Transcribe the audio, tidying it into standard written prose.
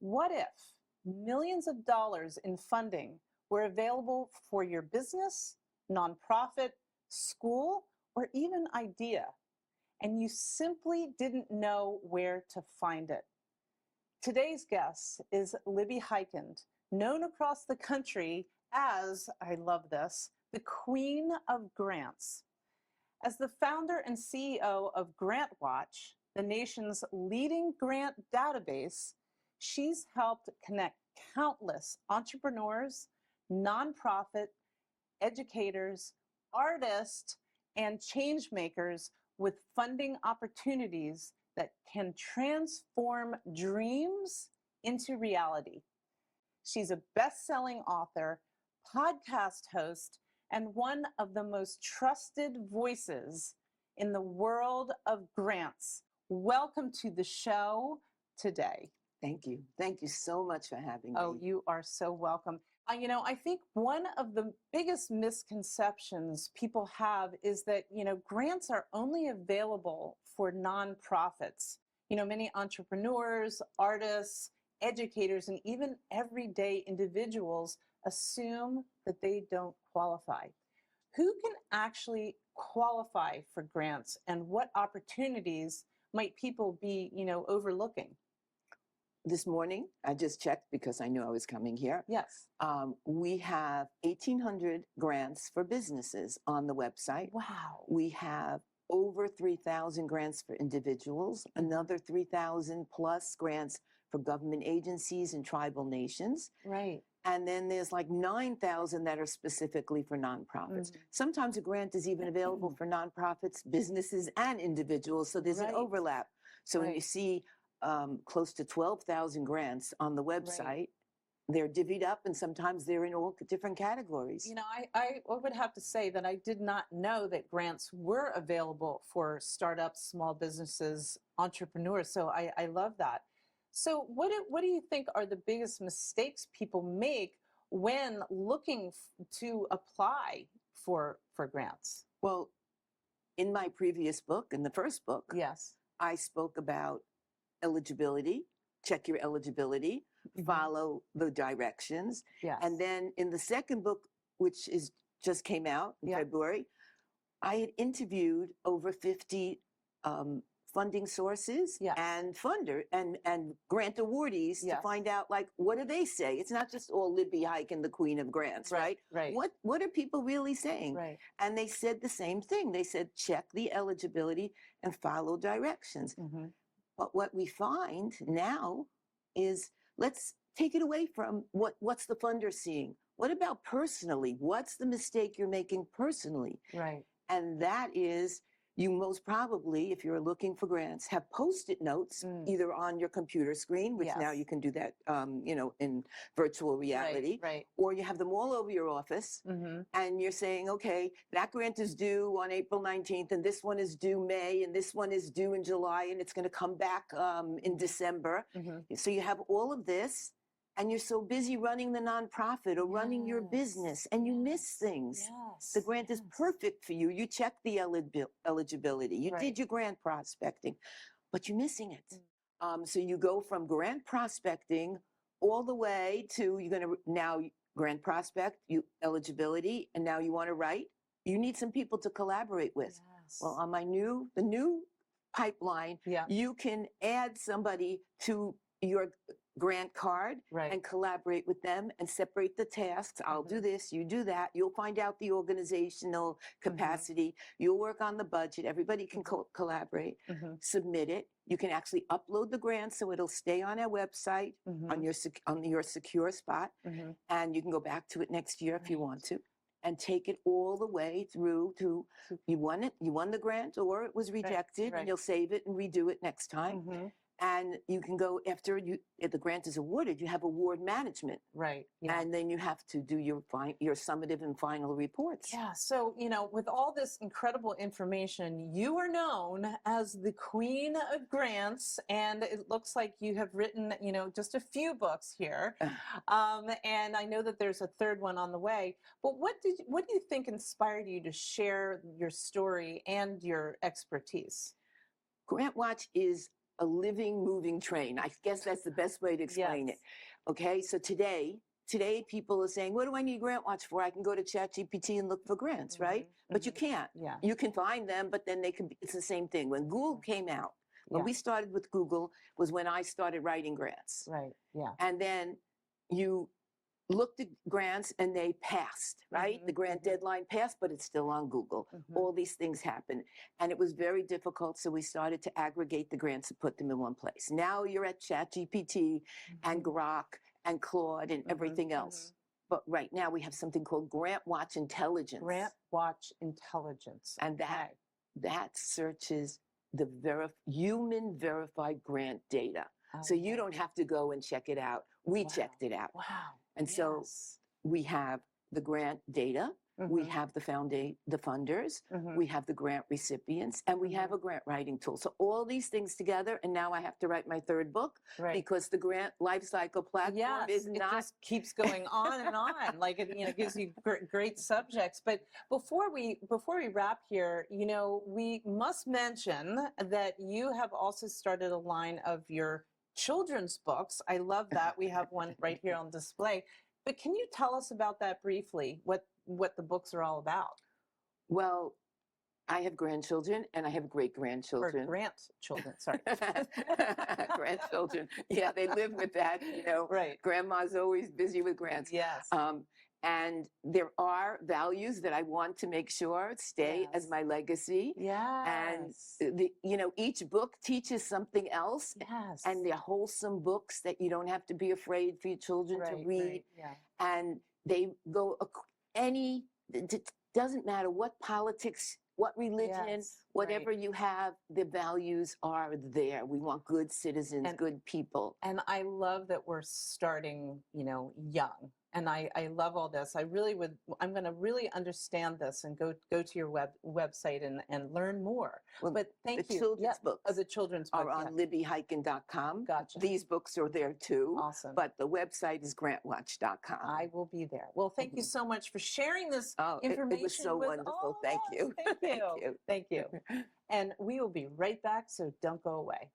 What if millions of dollars in funding were available for your business, nonprofit, school, or even idea, and you simply didn't know where to find it? Today's guest is Libby Hikind, known across the country as, I love this, the Queen of Grants. As the founder and CEO of GrantWatch, the nation's leading grant database, she's helped connect countless entrepreneurs, nonprofit, educators, artists, and change makers with funding opportunities that can transform dreams into reality. She's a best-selling author, podcast host, and one of the most trusted voices in the world of grants. Welcome to the show today. Thank you. Thank you so much for having me. Oh, you are so welcome. I think one of the biggest misconceptions people have is that, grants are only available for nonprofits. Many entrepreneurs, artists, educators, and even everyday individuals assume that they don't qualify. Who can actually qualify for grants, and what opportunities might people be, overlooking? This morning, I just checked because I knew I was coming here. Yes. We have 1,800 grants for businesses on the website. Wow. We have over 3,000 grants for individuals, another 3,000 plus grants for government agencies and tribal nations. Right. And then there's like 9,000 that are specifically for nonprofits. Sometimes a grant is even available for nonprofits, businesses, and individuals. So there's an overlap. So when you see close to 12,000 grants on the website, they're divvied up, and sometimes they're in all different categories. I would have to say that I did not know that grants were available for startups, small businesses, entrepreneurs. So I love that. So what do you think are the biggest mistakes people make when looking to apply for grants? Well, in my previous book, in the first book, yes, I spoke about eligibility. Check your eligibility, follow the directions. Yes. And then in the second book, which just came out in February, I had interviewed over 50 funding sources and funder and grant awardees to find out, like, what do they say? It's not just all Libby Hikind, the Queen of Grants, right? Right. What are people really saying? Right. And they said the same thing. They said, check the eligibility and follow directions. But what we find now is, let's take it away from what's the funder seeing. What about personally? What's the mistake you're making personally? Right. And that is, you most probably, if you're looking for grants, have Post-it notes either on your computer screen, which now you can do that, in virtual reality, or you have them all over your office, and you're saying, okay, that grant is due on April 19th, and this one is due May, and this one is due in July, and it's going to come back in December. So you have all of this, and you're so busy running the nonprofit or running your business, and you miss things. Yes. The grant is perfect for you. You checked the eligibility. You did your grant prospecting, but you're missing it. So you go from grant prospecting all the way to, you're going to now grant prospect, eligibility, and now you want to write. You need some people to collaborate with. Yes. Well, on the new pipeline, you can add somebody to your grant card and collaborate with them and separate the tasks. I'll do this, you do that. You'll find out the organizational capacity. You'll work on the budget. Everybody can collaborate, submit it. You can actually upload the grant so it'll stay on our website on your secure spot, and you can go back to it next year if you want to, and take it all the way through to, you won the grant, or it was rejected, and you'll save it and redo it next time. And you can go, after if the grant is awarded, you have award management. Right. Yeah. And then you have to do your summative and final reports. Yeah. So, with all this incredible information, you are known as the Queen of Grants, and it looks like you have written, just a few books here. And I know that there's a third one on the way. But what do you think inspired you to share your story and your expertise? GrantWatch is a living, moving train. I guess that's the best way to explain it. Okay, so today people are saying, what do I need GrantWatch for? I can go to ChatGPT and look for grants, right? But you can't. You can find them, but then it's the same thing. When Google came out, when we started with Google was when I started writing grants. Right, yeah. And then you looked at grants and they passed, right? The grant deadline passed, but it's still on Google. All these things happen. And it was very difficult, so we started to aggregate the grants and put them in one place. Now you're at ChatGPT and Grok and Claude and everything else. But right now we have something called GrantWatch Intelligence. GrantWatch Intelligence. And that searches the human verified grant data. So you don't have to go and check it out. We checked it out. Wow. And so we have the grant data, we have the funders, we have the grant recipients, and we have a grant writing tool. So all these things together, and now I have to write my third book because the grant lifecycle platform is not. It just keeps going on and on. Like it gives you great subjects. But before we wrap here, we must mention that you have also started a line of your children's books. I love that. We have one right here on display. But can you tell us about that briefly, what the books are all about? Well, I have grandchildren and I have great-grandchildren. Or grandchildren, sorry. Grandchildren. Yeah, they live with that, Right. Grandma's always busy with grants. Yes. And there are values that I want to make sure stay as my legacy. Yes. And each book teaches something else. Yes. And they're wholesome books that you don't have to be afraid for your children to read. Right. Yeah. And they go it doesn't matter what politics, what religion, whatever you have, the values are there. We want good citizens, good people. And I love that we're starting, young. And I love all this. I'm going to really understand this and go to your website and learn more. Well, but thank you. The children's books the children's book are on LibbyHikind.com. Gotcha. These books are there too. Awesome. But the website is GrantWatch.com. I will be there. Well, thank you so much for sharing this information. It was so wonderful. Thank you. Thank you. And we will be right back, so don't go away.